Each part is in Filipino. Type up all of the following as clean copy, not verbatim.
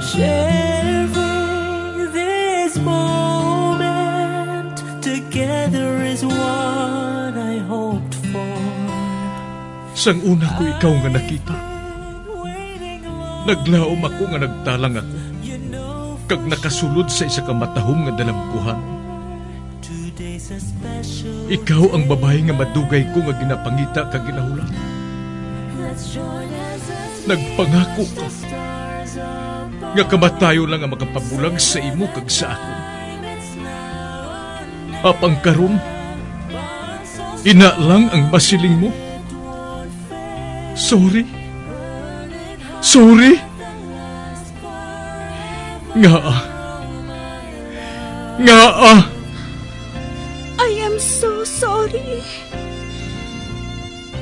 Sharing this moment together is what I hoped for. Sang una ko ikaw nga nakita, naglaom ako nga nagtalang ako, kag nakasulod sa isa ka matahom nga dalagkuhan. Ikaw ang babae nga madugay ko nga ginapangita kag ginahulan. Nagpangako ka nga kamatayo lang ang makapabulag sa imo kag sa ako. Apang karon, ina lang ang masiling mo. Sorry. Sorry. Nga. I am so sorry.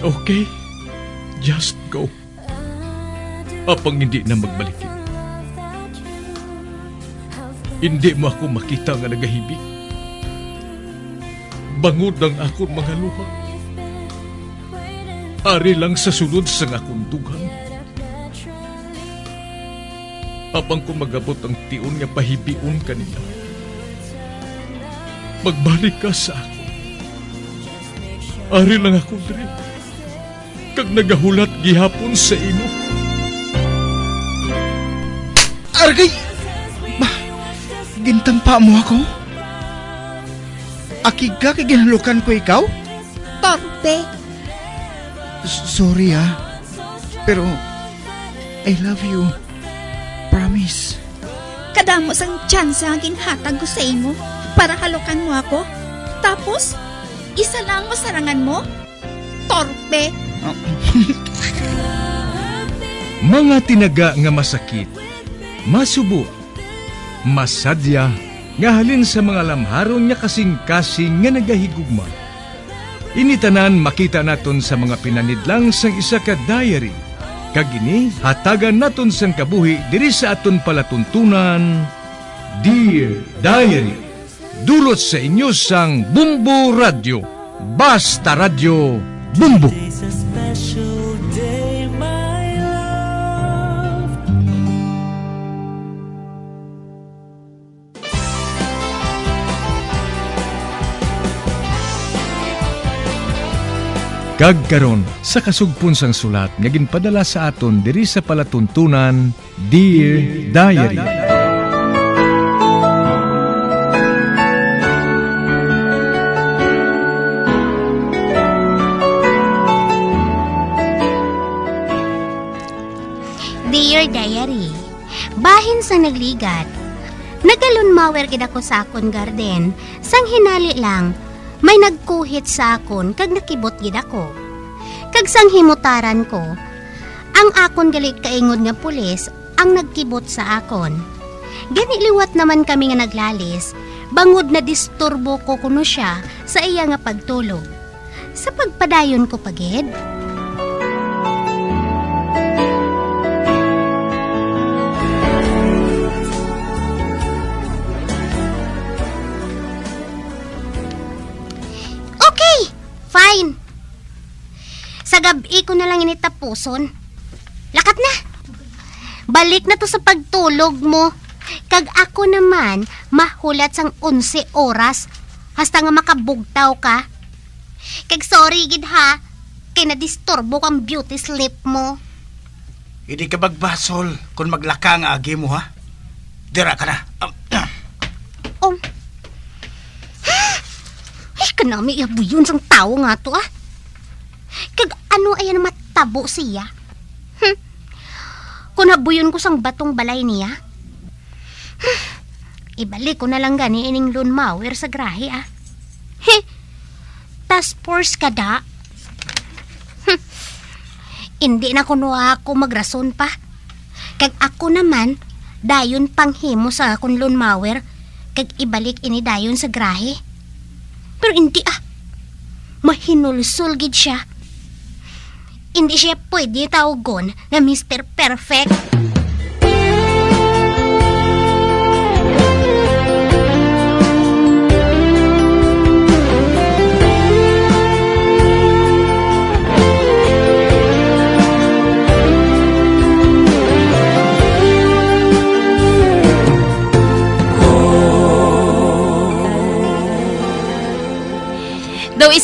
Okay, just go. Apang hindi na magbalikin. Hindi mo ako makita nga nagahibik. Bangod ang akong mga luha. Ari lang sa sulod sa akong dugang. Apang ko magabot ang tiun nga pahibiun kanila. Magbalik ka sa ako. Ari lang ako diri. Kag nagahulat gihapon sa imo. Argay! Gintampa mo ako? Akig ka kay ginalukan ko ikaw? Torpe. Sorry pero I love you. Promise. Kadamos ang tsansa ang ginhatag ko sa imo para halukan mo ako. Tapos, isa lang masarangan mo? Torpe. Mga tinaga nga masakit, masubo, masadya, nga halin sa mga lamharon nga kasing-kasing nga nagahigugma. Initanan makita naton sa mga pinanidlang sang isa ka diary. Kagini, hatagan naton sang kabuhi diri sa aton palatuntunan. Dear Diary, dulot sa inyo sang Bumbo Radio. Basta Radio Bumbo. It's a special day, my love. Kagkaron sa kasugpon sang sulat nga ginpadala sa aton diri sa palatuntunan, Dear Diary. Dear Diary, bahin sang nagligat. Nagalunmawer gid ako sa akon garden, sang hinali lang may nagkuhit sa akon kag nakibot gid ako. Kag sang himutaran ko, ang akon galit kaingod nga pulis ang nagkibot sa akon. Gani liwat naman kami nga naglalis, bangod na disturbo ko kuno siya sa iya nga pagtulog. Sa pagpadayon ko pagid. Fine. Sa gabi ko na lang initapuson. Lakat na. Balik na to sa pagtulog mo. Kag ako naman, mahulat sang 11 oras. Hasta nga makabugtaw ka. Kag sorry gid ha. Kay nadisturbo kang beauty sleep mo. Hindi ka magbasol kung maglaka ang agi mo ha. Dira ka na. Ay, kanami ihabuyon sang tao nga to ah. Kag ano ayan matabo siya? Kung habuyon ko sang batong balay niya, ibalik ko na lang gani ining lunmawer sa grahe ah. Task force ka da. Hindi na kuno ako magrason pa. Kag ako naman, dayon panghimo sa akong lunmawer, kag ibalik ini dayon sa grahe. Pero hindi mahinulsul gid siya. Hindi siya pwede tawagon na Mr. Perfect.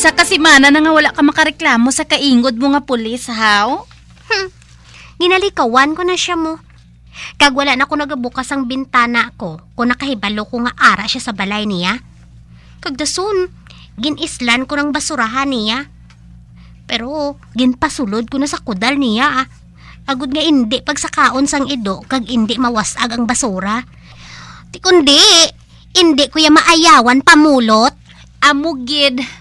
Isa kasi mana na nga wala ka makareklamo sa kaingod mo nga pulis, haw? Ginalikawan ko na siya mo. Kag wala na ko nagabukas ang bintana ko kung nakahibalo ko nga ara siya sa balay niya. Kag dasun, ginislan ko ng basurahan niya. Pero ginpasulod ko na sa kudal niya. Agud nga hindi pagsakaon sang ido kag hindi mawasag ang basura. Ti kundi, hindi ko ya maayawan pamulot. Amugid.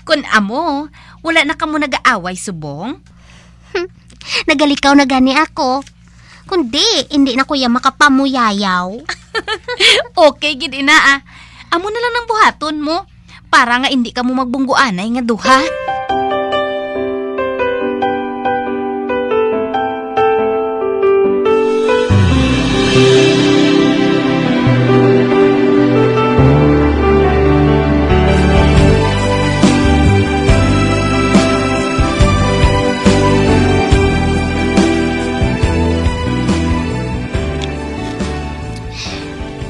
Kun amo, wala na ka mo nag-aaway subong? Nagalikaw na gani ako. Kundi, hindi na ko ya makapamuyayaw. Okay, gid ina. Amo na lang ng buhaton mo. Para nga hindi ka mo magbungguanay nga duha.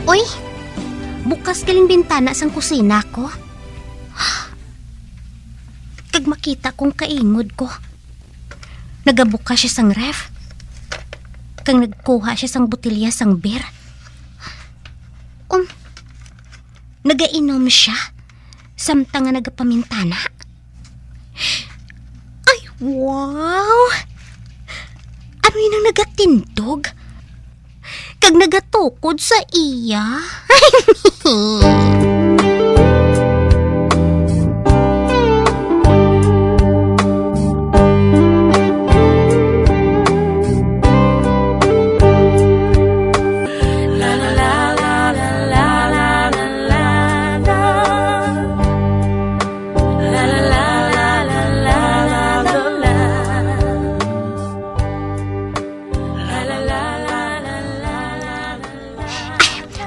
Uy, bukas galing bintana sang kusina ko. Kag makita kong kaingod ko. Nagabuka siya sang ref. Kag nagkuha siya sang botelya sang beer. Nagainom siya. Samtang nga nagapamintana. Ay, wow! Ano yun ang nagatindog? Kag nagatukod sa iya.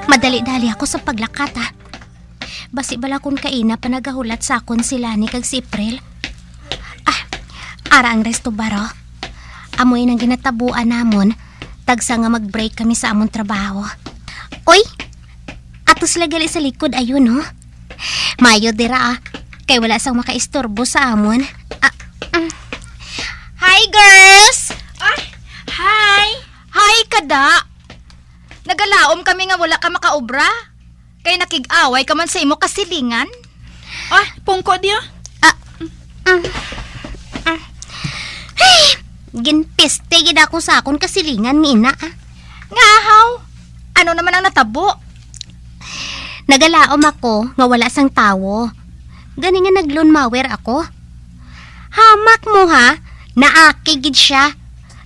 Madali-dali ako sa paglakat ha. Basi bala kung kaina pa nagahulat sa akon sila ni kag si April. Ara ang resto baro. Amoy nang ginatabuan namon. Tagsa nga mag-break kami sa amon trabaho. Oy! Atos lagali sa likod ayun ho. Mayo dira kay wala sang makaistorbo sa amon. Hi girls! Hi! Hi, kada! Nagalaom kami nga wala ka makaobra. Kay nakig-away ka man sa imo kasilingan. Pungko diyo. Ginpiste gid ako sa akon kasilingan ni ina. Nga haw, ano naman ang natabo? Nagalaom ako nga wala sang tawo. Gani nga naglunmawer ako. Hamak mo ha, naaki gid siya.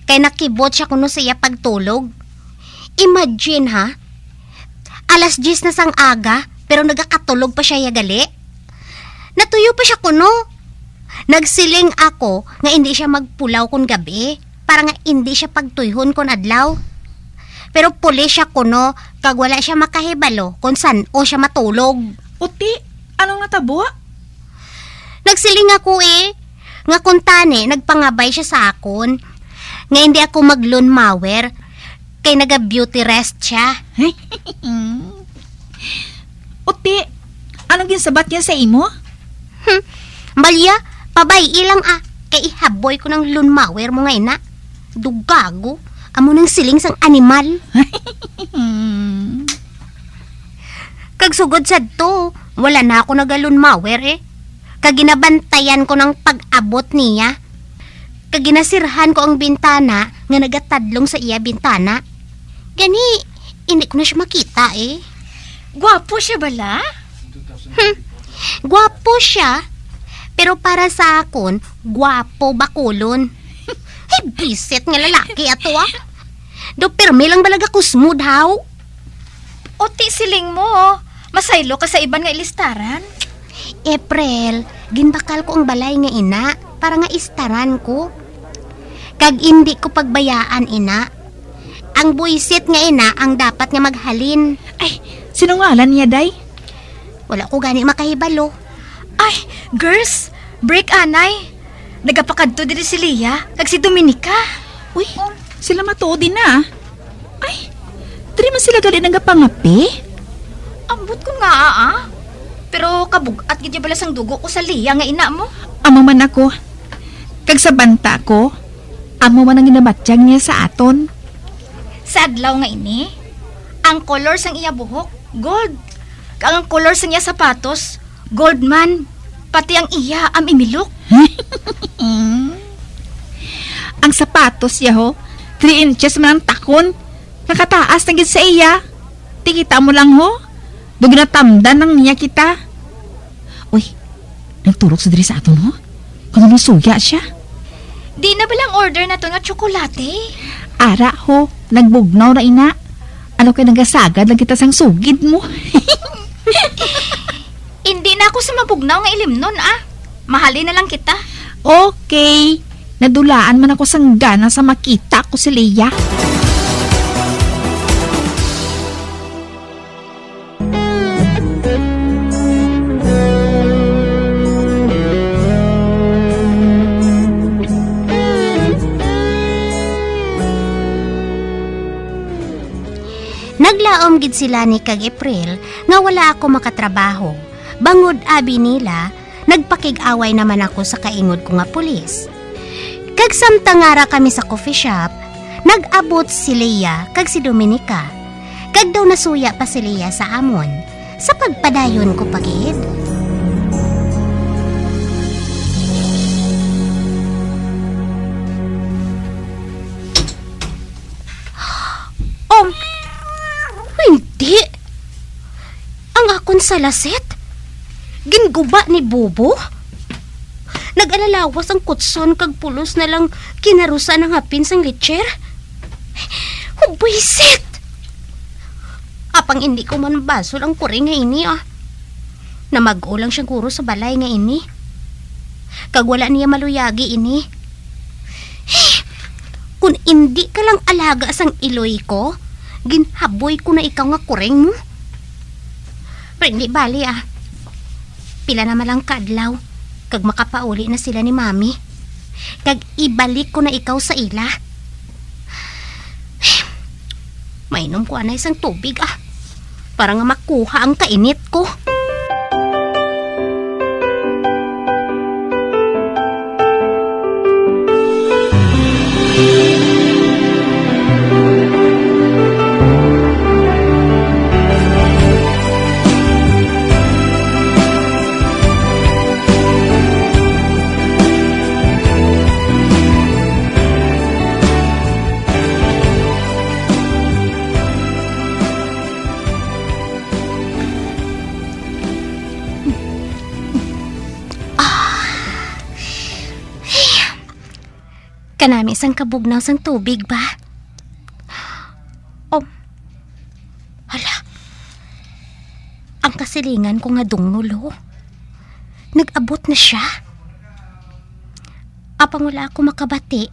Kay nakibot siya kuno sa iya pagtulog. Imagine ha, alas 10 na sang aga, pero nagakatulog pa siya yagali. Natuyo pa siya kuno. Nagsiling ako nga hindi siya magpulaw kun gabi, para nga hindi siya pagtuyhon kun adlaw. Pero puli siya kuno, kag wala siya makahibalo kung san o siya matulog. Uti, anong natabo? Nagsiling ako nga kuntane, nagpangabay siya sa akon, nga hindi ako maglunmawer, kay naga-beauty rest siya. Uti, anong ginsabat niya sa imo? Balya, pabay ilang kay ihaboy ko ng lunmawer mo nga ina. Dugago, amo ng siling sang animal. Kag sugod sad to, wala na ako nagalunmawer Kag ginabantayan ko ng pag-abot niya. Kag ginasirhan ko ang bintana nga nagatadlong sa iya bintana. Gani, hindi ko na siya makita Gwapo siya bala? Gwapo siya, pero para sa akon, gwapo bakulon. Bisit nga lalaki ato Do permi lang balaga kusmud haw. Oti siling mo, masaylo ka sa iban nga ilistaran. April, ginbakal ko ang balay nga ina, para nga istaran ko. Kag hindi ko pagbayaan ina. Ang buisit nga ina ang dapat nga maghalin. Ay, sinungalan niya, day? Wala ko gani makahibalo. Ay, girls, break anay. Nagapakadto diri si Lia, kag si Dominica. Uy, sila matuod din na. Ay, diri man sila gali nagapangapi? Ambot ko nga Pero kabugat gid bala sang dugo ko sa liya nga ina mo. Amo man ako. Kag sa banta ko, amo man ang ginabatyag niya sa aton. Sa adlaw nga ini, ang color sang iya buhok, gold. Kag ang color sang iya sapatos, gold man. Pati ang iya am imilok. Ang sapatos ya ho, 3 inches man ang takon. Nakataas na gid sa iya. Tikita mo lang ho. Doon ginatamdan ng niya kita. Uy, nagturok sa diri sa aton ho. Kung nasuya siya. Di na balang order na to nga tsokolate. Ara ho, nagbugnaw na ina. Ano kay nagasagad lang kita sang sugid mo. Hindi na ako sa mabugnaw nga ilim nun Mahalin na lang kita. Okay. Nadulaan man ako sang gana sa makita ko si Leia. Naglaom gid sila ni kag April nga wala ako makatrabaho. Bangod abi nila, nagpakig-away naman ako sa kaingod ko nga pulis. Kag samtangara kami sa coffee shop, nag-abot si Leia kag si Dominica. Kag daw nasuya pa si Leia sa amon. Sa pagpadayon ko pagid. Hindi. Ang akon salaset. Ginguba ni Bobo. Nag-alalawas ang kutson kag pulos na lang kinarusan ng hapin sang litcher. Buisit! Apang hindi ko man basol ang kuri nga ini Namago lang siyang kuro sa balay nga ini. Kag wala niya maluyagi ini. Kung hindi ka lang alaga sang iloy ko, ginhaboy ko na ikaw nga kureng mo. Pero hindi bali Pila naman lang kadlaw, kag makapauli na sila ni Mami. Kag ibalik ko na ikaw sa ila. Mainom ko na isang tubig para nga makuha ang kainit ko. Kanami isang kabugnaw sang tubig ba? Hala. Ang kasilingan ko nga dungnulo. Nag-abot na siya. Apang wala ako makabati,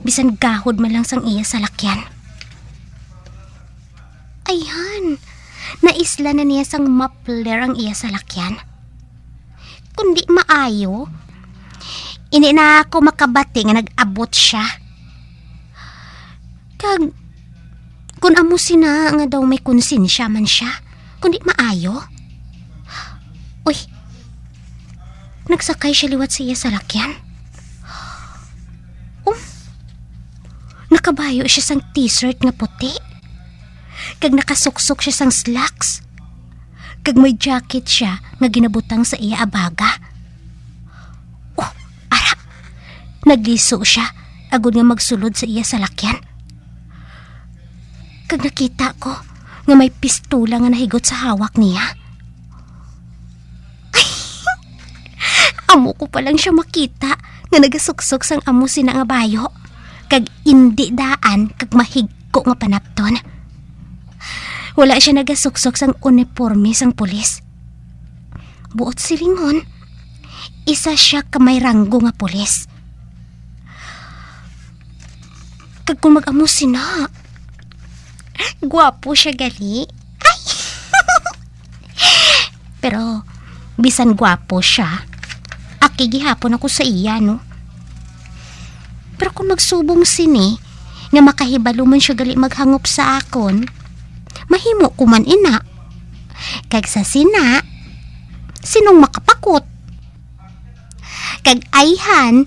bisan gahod man lang sang iya sa lakyan. Ayan, naisla na niya sang muffler ang iya sa lakyan. Kundi maayo, hindi na ako makabati nga nag-abot siya. Kag, kung amo sina nga daw may konsensya man siya, kundi maayo. Uy, nagsakay siya liwat siya sa lakyan. Nakabayo siya sang t-shirt nga puti. Kag nakasuksok siya sang slacks. Kag may jacket siya nga ginabutang sa iya abaga. Nagliso siya, agud nga magsulod sa iya sa lakyan. Kag nakita ko nga may pistola nga nahigot sa hawak niya. Ay, amo ko pa lang siya makita nga nagasuksok sang amo sina nga bayo. Kag indi daan kag mahigko nga panapton. Wala siya nagasuksok sang uniforme sang pulis. Buot silingon, isa siya kamay ranggo nga pulis. Kag kung mag-amo sina, gwapo siya gali. Ay! Pero, bisan gwapo siya, akigihapon ako sa iya, no? Pero kung magsubong sini, nga makahibalo man siya gali maghangop sa akon, mahimo ko man ina. Kag sa sina, sinong makapakot? Kag ayhan,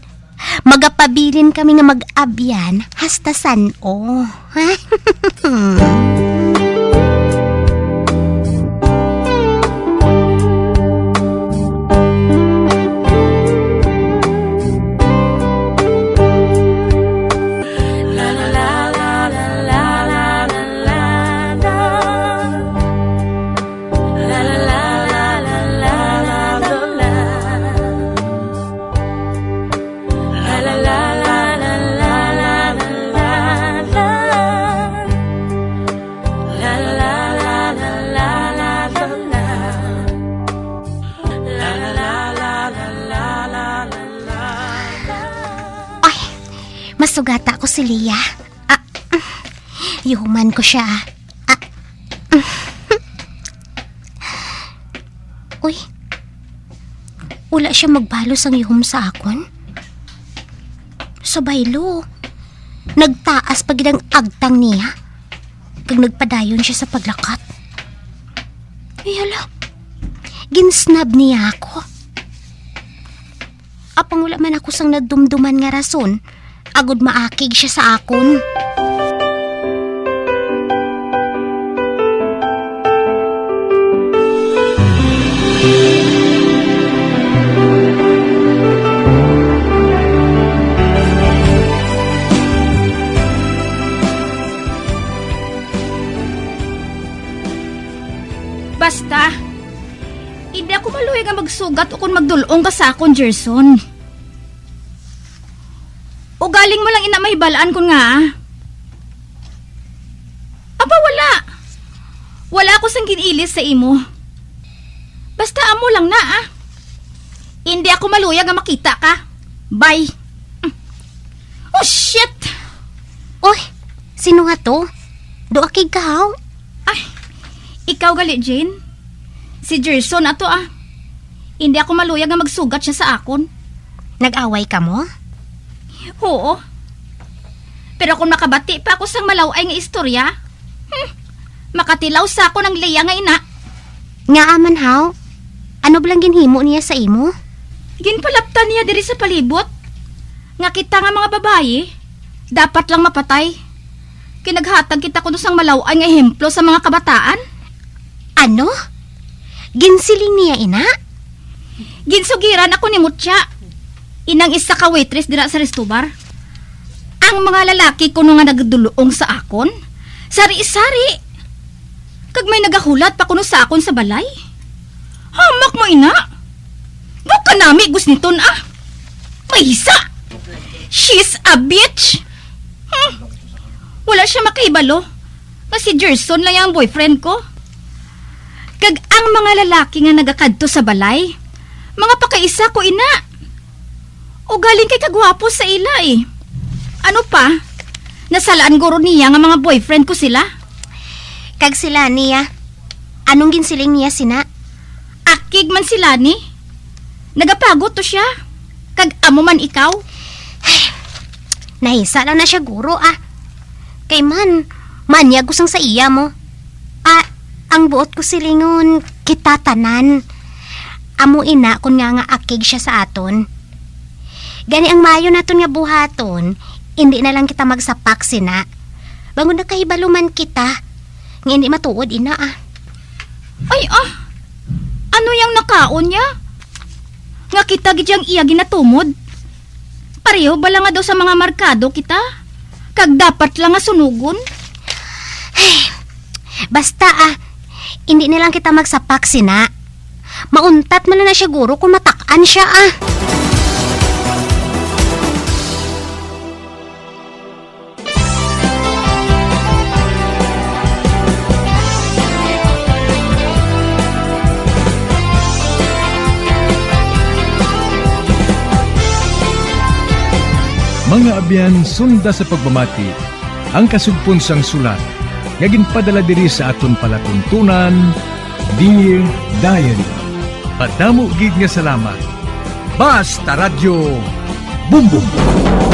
magapabilin kami nga mag-abyan hasta san-o. Ha? Masugata ko si Lia. Yuhuman ko siya. Uy, wala siya magbalos ang yuhum sa akon. Sa baylo, nagtaas pag ang agtang niya. Kag nagpadayon siya sa paglakat. Ay hala, ginsnab niya ako. Apang wala man ako sang nadumduman nga rason, agud maakig siya sa akon. Basta, hindi ako maluhay nga magsugat o kung magdulong ka sa akon, Gerson. O galing mo lang ina may balaan ko nga. Aba wala. Wala ko sang ginilis sa imo. Basta amo lang na Hindi ako maluya nga makita ka. Bye. Oh shit. Oy, sino nga to? Doakig ka haw? Ay, ikaw gali Jane. Si Gerson ato Hindi ako maluya nga magsugat siya sa akon. Nag-away ka mo? Oo. Pero kung makabati pa ako sang malaway nga istorya, makatilaw sa ako ng Leia nga ina. Nga aman haw? Ano blang ginhimo niya sa imo? Ginpalaptan niya diri sa palibot. Nga kita nga mga babayi, dapat lang mapatay. Kinaghatag kita kuno sang malaway nga ehemplo sa mga kabataan. Ano? Ginsiling niya ina? Ginsugiran ako ni Mutya. Inang isa ka waitress dira sa restobar. Ang mga lalaki kuno nga nagduluong sa akon, sari-sari. Kag may nagahulat pa kuno sa akon sa balay. Hamak mo ina. Go ka nami gus niton Mahisa. She's a bitch. Wala siya makaibalo. Nga si Gerson lang yung boyfriend ko. Kag ang mga lalaki nga nagakadto sa balay, mga pakaisa ko ina. O galing kay kagwapo sa ila Ano pa? Nasalaan guro niya nga mga boyfriend ko sila. Kag sila niya, anong ginsiling niya sina? Akig man sila ni. Nagapagot to siya. Kag amo man ikaw. Nahisa lang na siya guro Kay man, manya gusang sa iya mo. Ang buot ko silingon, kita tanan. Amo ina kun nga akig siya sa aton. Gani ang mayo naton nga buhaton, hindi na lang kita magsapak sina. Bangon na kahibaluman kita, nga hindi matuod ina Ay ano yang nakaon niya? Nga kita gidyang iya ginatumod. Pareho bala nga daw sa mga markado kita? Kag dapat lang nga sunugon? Basta hindi na lang kita magsapak sina. Mauntat man na siya guro kung matakan siya Mga abyan, sunda sa pagmamati, ang kasugpon sang sulat, nga ginpadala diri sa aton palatuntunan, Dear Diary. Padamo gid nga salamat. Basta Radio Bumbum.